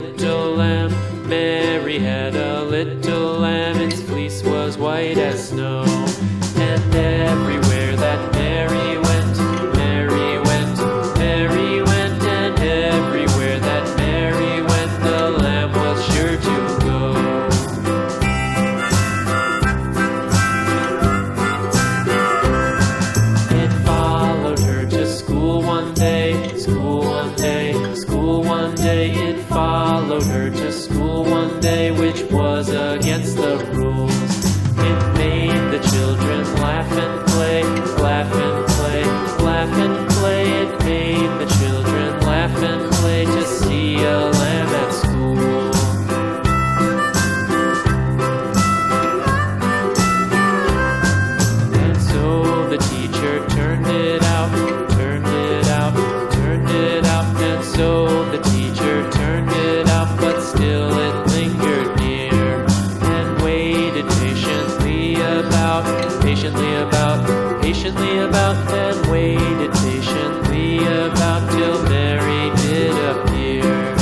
little lamb. Mary had a little lamb, its fleece was white as snow. And everywhere that Mary went, Mary went, Mary went, and everywhere that Mary went, the lamb was sure to go. It followed her to school one day, school one day, school one day. It followed her to school one day, which was against the rules. It made the children laugh and play, laugh and play, laugh and play. It made the children laugh and play to see a lamb at school. And so the teacher turned it out, turned it out, turned it out. And so the teacher turned it out, but still it lingered near and waited patiently about, patiently about, patiently about, and waited patiently about till Mary did appear.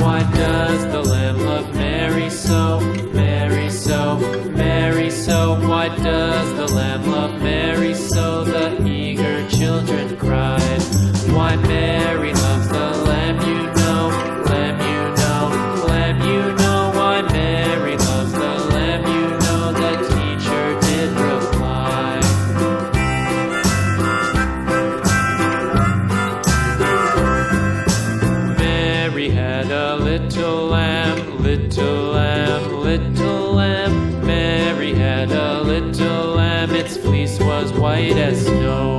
Why does the lamb love Mary so, Mary so, Mary so? Why does the lamb love Mary so? The eager children cried. Why Mary loves the lamb, you know, lamb, you know, lamb, you know. Why Mary loves the lamb, you know, the teacher did reply. Mary had a little lamb, little lamb, little lamb. Mary had a little lamb, its fleece was white as snow.